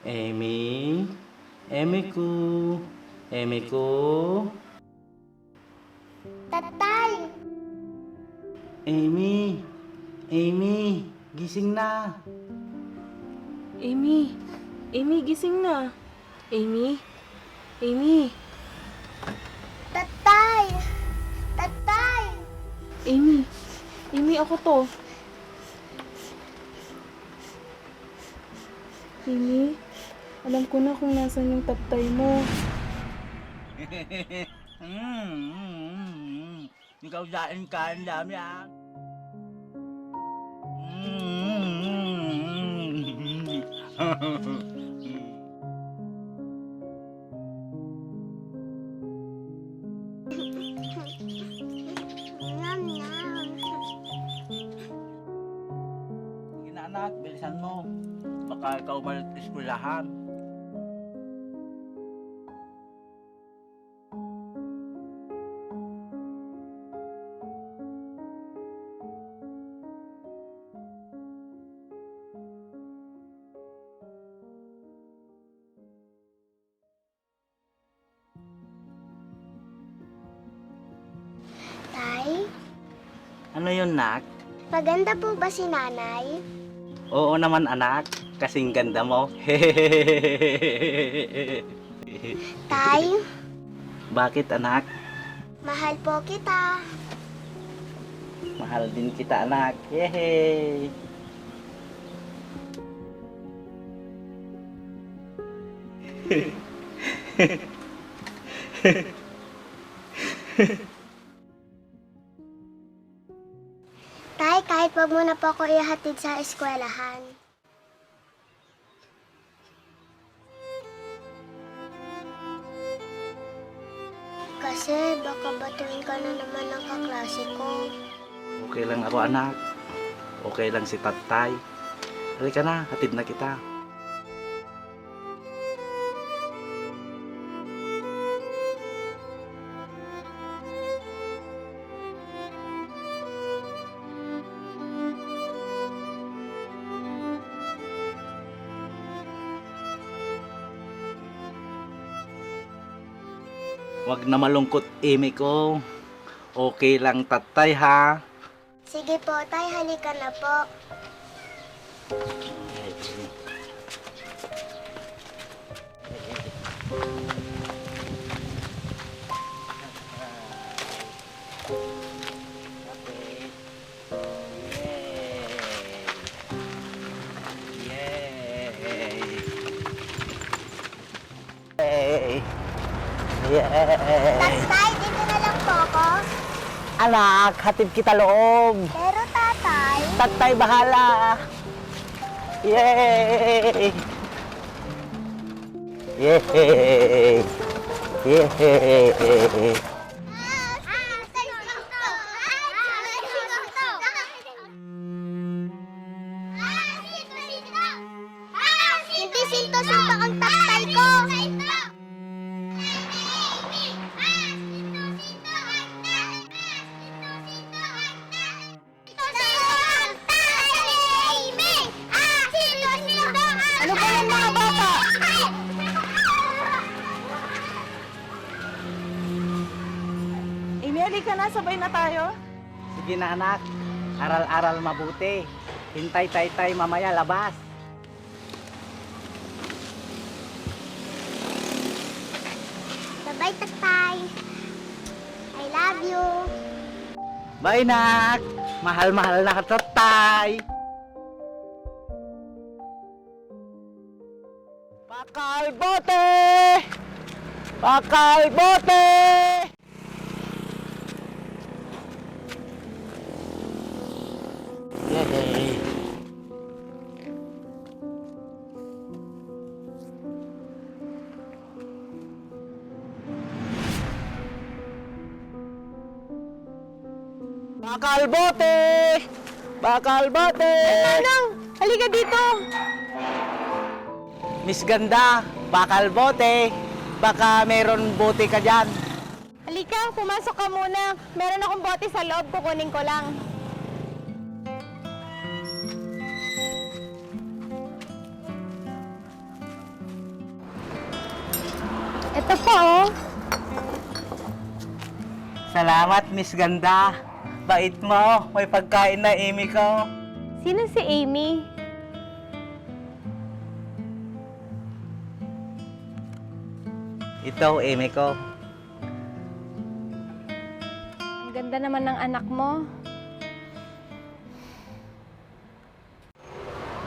Amy? Amy ko? Amy ko? Tatay! Amy? Amy? Gising na! Amy! Amy, gising na! Amy? Amy! Tatay! Tatay! Amy! Amy, ako to. Amy, alam ko na kung nasan yung tatay mo. Ikaw daan ka, ang dami ah. Nam nam. Sige na anak, bilisan mo. Baka ikaw malit eskwelahan. Tay, Ano yun, nak? maganda po ba si nanay? Oo naman, anak. Kasing ganda mo. Tay, Bakit, anak? mahal po kita. Mahal din kita, anak. Yehey! Tay, kahit wag mo na po ako ihatid sa eskwelahan. Kasi baka batuin ka na naman ng kaklase ko. Okay lang ako, anak. Okay lang si tatay. Halika na, hatid na kita. Wag na malungkot, Amy ko. Okay lang, tatay, ha? Sige po, tay, halika na po. Tatay, dito na lang po ako. Anak, hatid kita loob. Pero tatay, Tatay, bahala. Yay! Yay! Yay! hindi sinto-sinto ang tatay ko. Ano ba yan mga bata? Amy, halika na. Sabay na tayo. Sige na, anak. Aral-aral mabuti. Hintay tay mamaya labas. Bye-bye, tatay. I love you. Bye, nak. Mahal-mahal na ka, tatay. Pakal bote! Pakal bote! Yay! Bakal bote! Bakal bote! Manong, halika dito. Miss Ganda, bakal bote. Baka meron bote ka dyan. Halika, pumasok ka muna. Meron akong bote sa loob, kukunin ko lang. Ito po, oh. Salamat, Miss Ganda. Bait mo. May pagkain na, Amy ko. Sino si Amy? Ito, Amy ko. Ang ganda naman ng anak mo.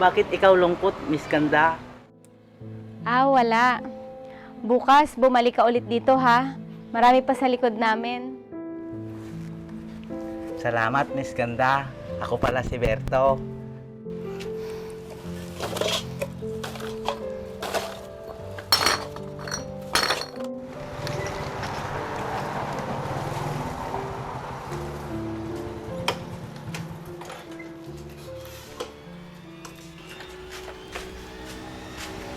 Bakit ikaw lungkot, Miss Ganda? Ah, wala. Bukas, bumalik ka ulit dito, ha? Marami pa sa likod namin. Salamat, Miss Ganda. Ako pala si Berto.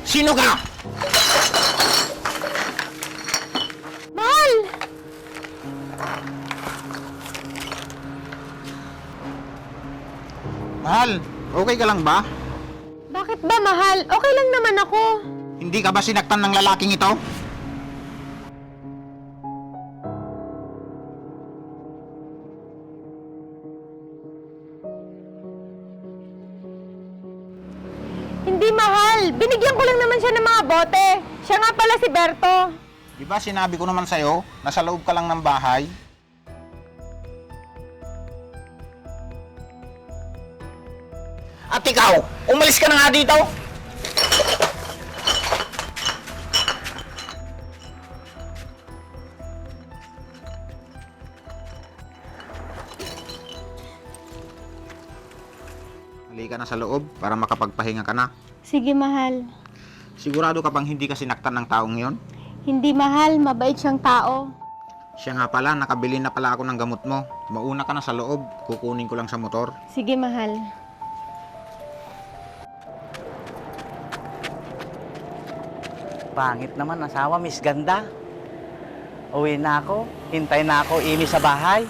Sino ka? Mahal! Mahal, okay ka lang ba? Bakit ba, mahal? Okay lang naman ako. Hindi ka ba sinaktan ng lalaking ito? Hindi, mahal. Binigyan ko lang naman siya ng mga bote. Siya nga pala si Berto. Di ba sinabi ko naman sa'yo, nasa loob ka lang ng bahay? At ikaw, umalis ka na nga dito! Halika na sa loob para makapagpahinga ka na. Sige, mahal. Sigurado ka bang hindi ka sinaktan ng taong yon? Hindi, mahal. Mabait siyang tao. Siya nga pala, nakabili na pala ako ng gamot mo. Mauna ka na sa loob, kukunin ko lang sa motor. Sige, mahal. Pangit naman asawa, Miss Ganda. Uwi na ako. Hintay na ako, Amy, sa bahay.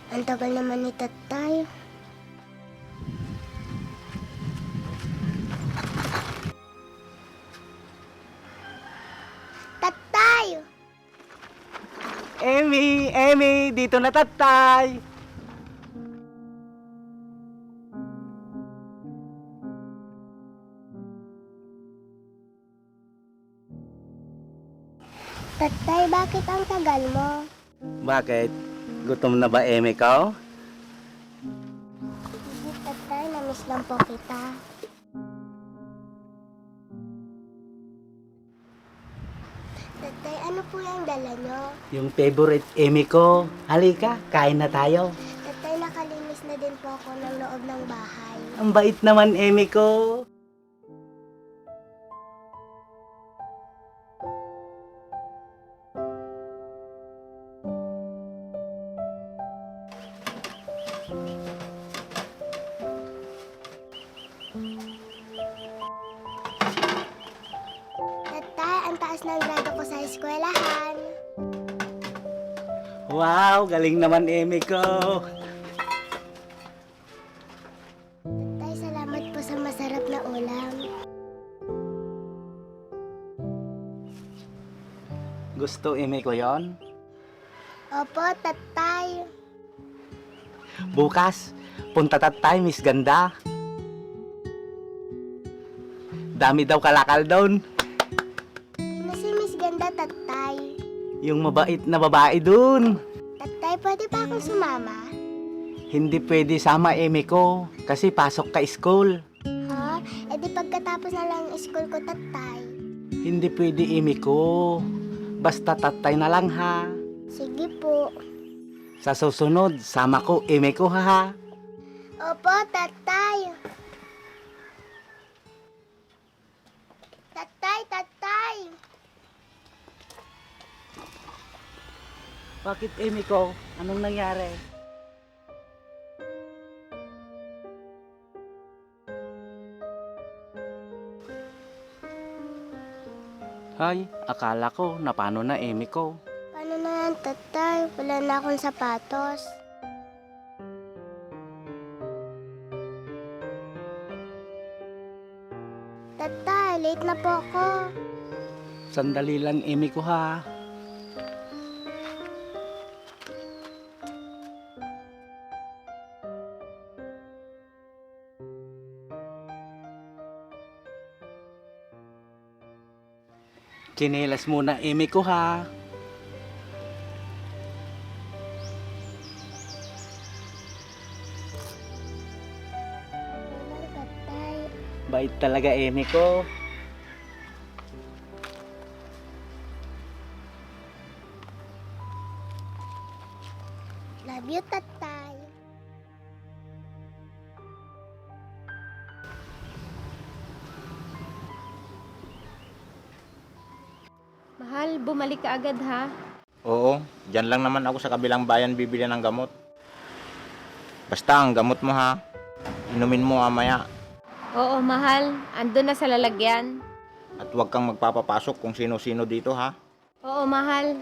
Ang tagal naman ni Tatay. Tatay! Amy, dito na tatay. Tatay, bakit ang tagal mo? Bakit? Gutom na ba, Amy ko? Hindi, Tatay. Namiss lang po kita. Tatay, ano po yung dala nyo? Yung favorite Amy ko. Halika, kain na tayo. Tatay, nakalinis na din po ako ng loob ng bahay. Ang bait naman, Amy ko. Tatay, ang taas ng grado ko sa eskwelahan. Wow, galing naman, Amy ko. Tatay, salamat po sa masarap na ulam. Gusto, Amy ko yon? Opo, Tatay. Bukas, punta tatay, Miss Ganda. Dami daw kalakal doon. Sino si Miss Ganda, Tatay? Yung mabait na babae doon. Tatay, pwede pa akong sumama? Hindi pwede sama, Amy ko. Kasi pasok ka school. Ha? E di pagkatapos na lang ang school ko, Tatay. Hindi pwede, Amy ko. Basta tatay na lang, ha. Sige po. Sa susunod, sama ko, Amy ko, ha. Opo, Tatay. Tatay. Bakit, Amy ko? Anong nangyari? Ay, akala ko napano na Amy ko. Paano na yan, tatay? Wala na akong sapatos. Tatay, late na po ako. Sandali lang Amy ko ha. Chinelas muna Amy ko ha. Wala, tatay. Bait talaga Amy ko. Love you, tatay. Mahal, bumalik ka agad ha. Oo, dyan lang naman ako sa kabilang bayan bibili ng gamot. Basta ang gamot mo ha. Inumin mo mamaya. Oo, mahal. Andun na sa lalagyan. At huwag kang magpapapasok kung sino-sino dito ha. Oo, mahal.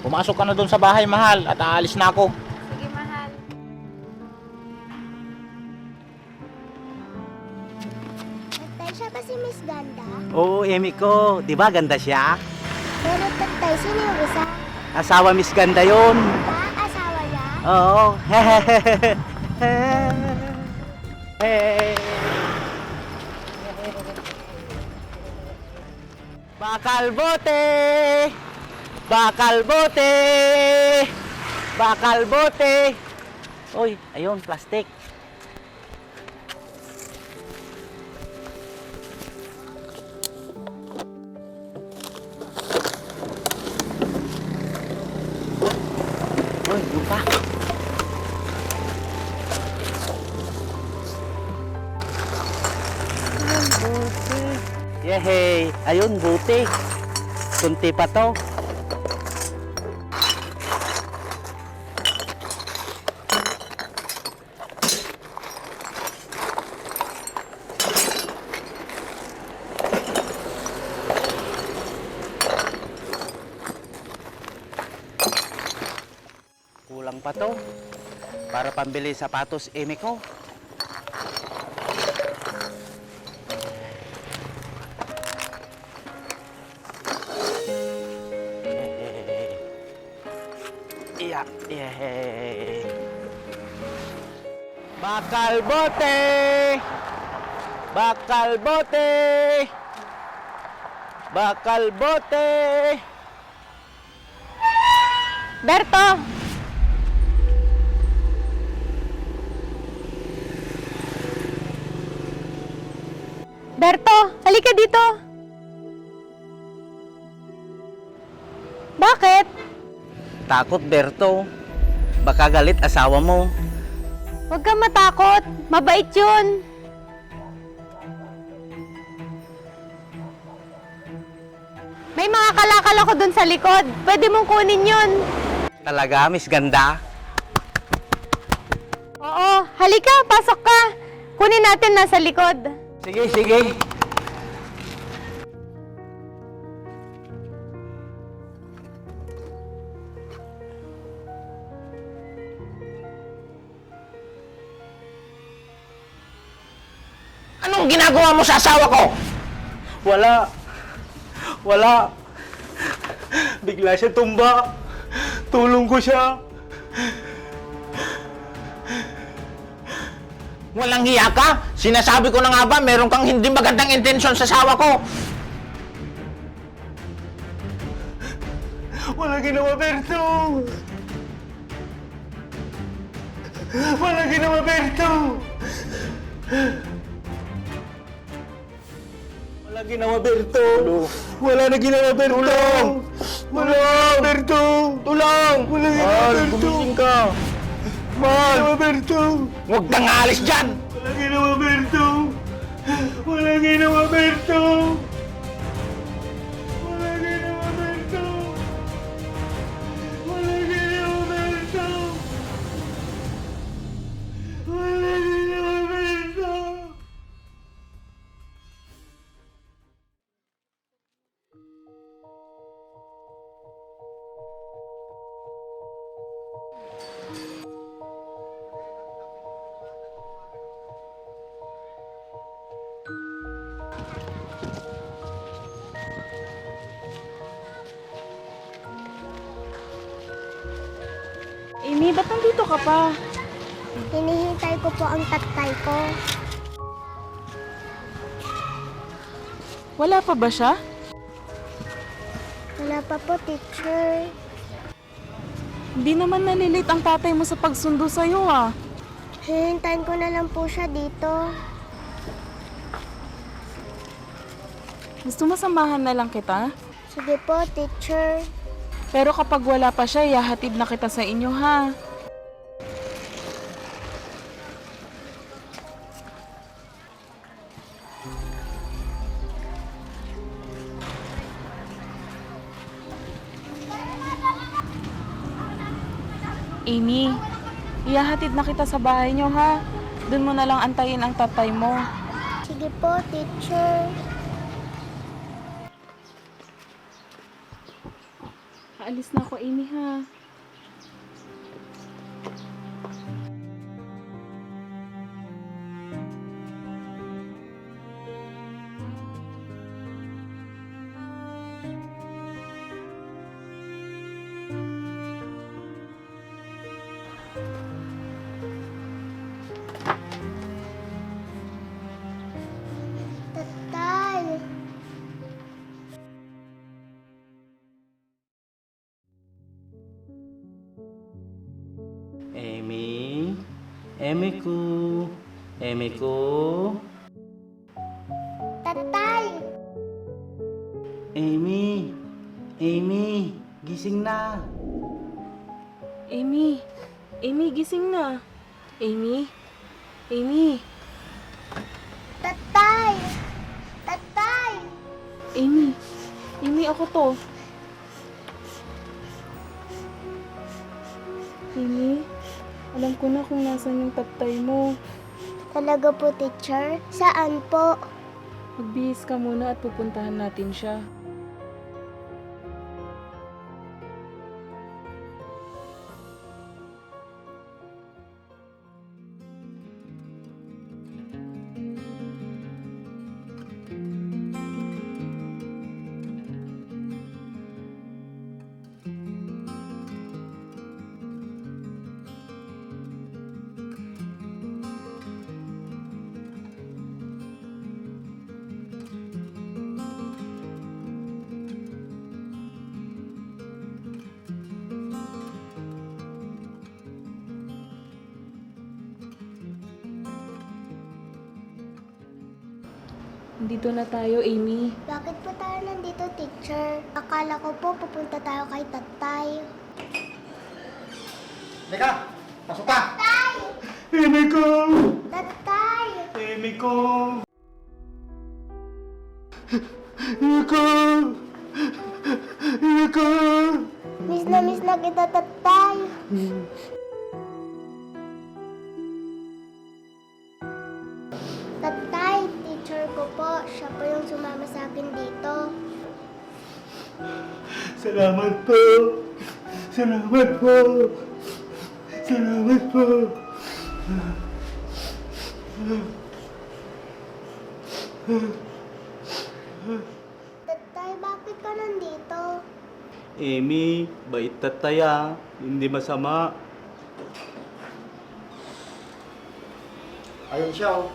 Pumasok ka na doon sa bahay, mahal, at aalis na ako. Sige, mahal. Tatay, siya ba si Miss Ganda? Oo Amy ko, di ba ganda siya? Pero tatay, sino yung isa? Asawa Miss Ganda yon. Ba, asawa niya? Oo. Bakal bote! Bakal bote! Bakal bote! Uy, ayun, plastic. Uy, yun pa. Yehey! Ayun, buti. Kunti pa to. Kulang pa to. Para pambili sapatos, Amy ko. Iyak, yehey. Bakal bote! Bakal bote! Bakal bote! Berto! Berto, halika dito. Bakit? Takot, Berto. Baka galit asawa mo. Huwag kang matakot. Mabait yun. May mga kalakal ako dun sa likod. Pwede mong kunin yun. Talaga, Miss Ganda? Oo, halika, pasok ka. Kunin natin nasa likod. Sige, sige. Anong ginagawa mo sa asawa ko? Wala. Wala. Bigla siya tumba. Tulong ko siya. Walang hiya ka? Sinasabi ko na nga ba, meron kang hindi magandang intensyon sa asawa ko. Wala ginawa, Berto. Wala ginawa, Berto. Wala ginawa, Berto. Wala na ginawa, Berto. Wala, Berto. Tulong! Wala ginawa, Berto. Gumising ka. Mal! Roberto! Huwag kang alis dyan! Walang ginawa, Berto! Walang ginawa, Berto! Walang ginawa, Berto! Walang ginawa, Berto! Walang ginawa, Berto! Amy, ba't nandito ka pa? Hinihintay ko po ang tatay ko. Wala pa ba siya? Wala pa po, teacher. Hindi naman nalilate ang tatay mo sa pagsundo sa'yo ah. Hihintayin ko na lang po siya dito. Gusto mo samahan na lang kita? Sige po, teacher. Pero kapag wala pa siya, ihahatid na kita sa inyo ha. Amy, ihahatid na kita sa bahay niyo ha. Doon mo na lang antayin ang tatay mo. Sige po, teacher. Aalis na ako, Amy ha. Tatay. Amy? Amy ko? Amy ko? Tatay. Amy? Amy? Gising na! Amy! Amy, gising na! Amy! Amy! Tatay. Tatay. Amy! Amy, ako to. Amy, alam ko na kung nasan yung tatay mo. Talaga po, teacher? Saan po? Magbihis ka muna at pupuntahan natin siya. Dito na tayo, Amy. Bakit po tayo nandito, teacher? Akala ko po pupunta tayo kay tatay. Lika! Pasok ka! Amy ko! Tatay! Amy ko! Amy ko! Amy ko! Miss na kita, tatay. Tatay, teacher ko po. Siya po yung sumama sa akin dito. Salamat po! Salamat po! Salamat po! Tatay, bakit ka nandito? Amy, bait tatay ah. Hindi masama. Ayun siya oh.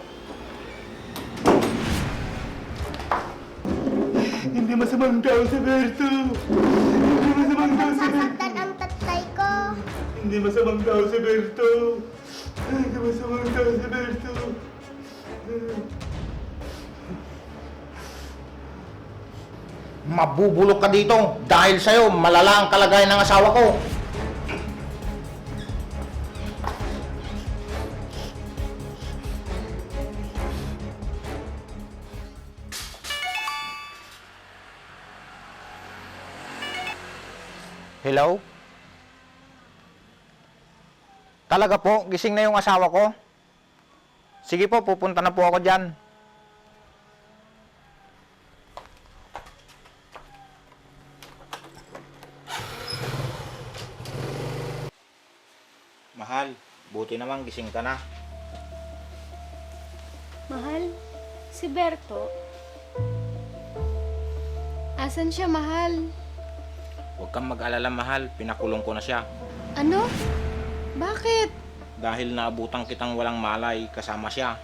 Hindi masamang tao si Berto. Hindi masamang tao si Berto. Sasaktan ang tatay ko. Hindi masamang tao si Berto. Hindi masamang tao si Berto. Mabubulok ka dito dahil sa'yo malala ang kalagayan ng asawa ko. Hello? Talaga po, gising na yung asawa ko. Sige po, pupunta na po ako dyan. Mahal, buti naman gising ka na. Mahal, si Berto. Asan siya, mahal? Huwag kang mag-alala, mahal. Pinakulong ko na siya. Ano? Bakit? Dahil naabutan kitang walang malay, kasama siya.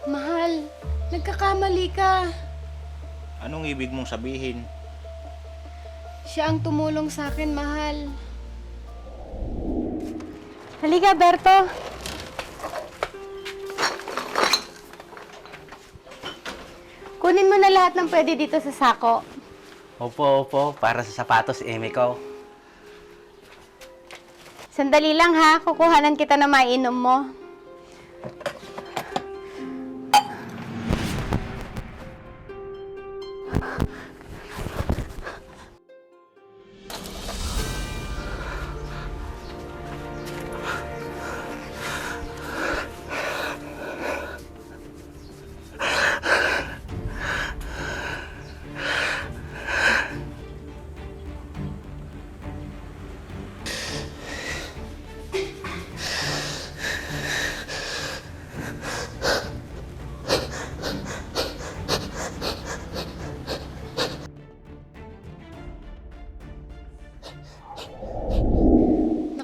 Mahal, nagkakamali ka. Anong ibig mong sabihin? Siya ang tumulong sa akin, mahal. Halika, Berto. Kunin mo na lahat ng pwede dito sa sako. Opo, para sa sapatos, Eme ko. Sandali lang ha, kukuhanan kita na mainom mo.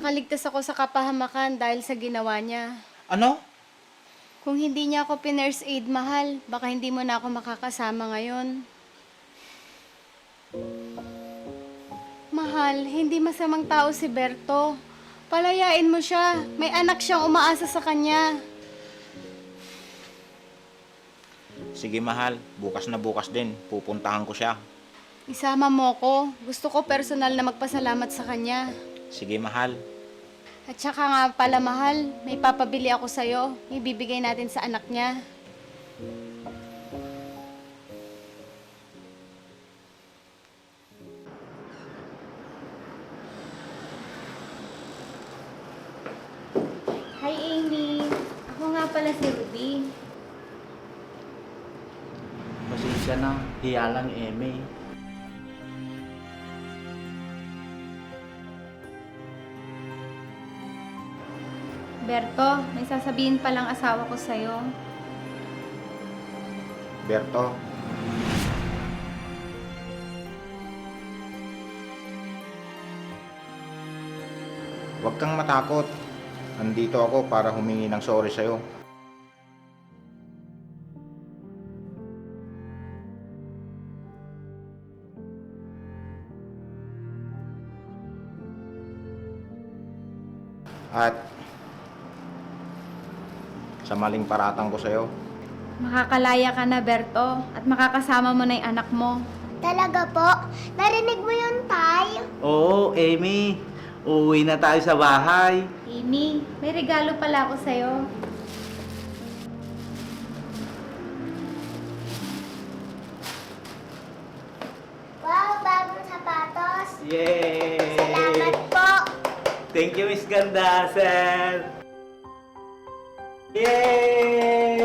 Nakaligtas ako sa kapahamakan dahil sa ginawa niya. Ano? Kung hindi niya ako pinurse aid, mahal, baka hindi mo na ako makakasama ngayon. Mahal, hindi masamang tao si Berto. Palayain mo siya. May anak siyang umaasa sa kanya. Sige, mahal. Bukas na bukas din. Pupuntahan ko siya. Isama mo ko. Gusto ko personal na magpasalamat sa kanya. Sige, mahal. At saka nga pala, mahal, may papabili ako sa'yo. Ibibigay natin sa anak niya. Hi, Amy. Ako nga pala si Ruby. Pasensya na, hiya lang, Eme. Berto, may sasabihin palang asawa ko sa'yo. Berto, huwag kang matakot. Andito ako para humingi ng sorry sa'yo. At sa maling paratang ko sa'yo, Makakalaya ka na, Berto, at makakasama mo na yung anak mo. Talaga po? Narinig mo yun, Tay? Oo, Amy. Uuwi na tayo sa bahay. Amy, may regalo pala ako sa'yo. Wow, bagong sapatos. Yay! Salamat po. Thank you, Miss Gandasan. Yay!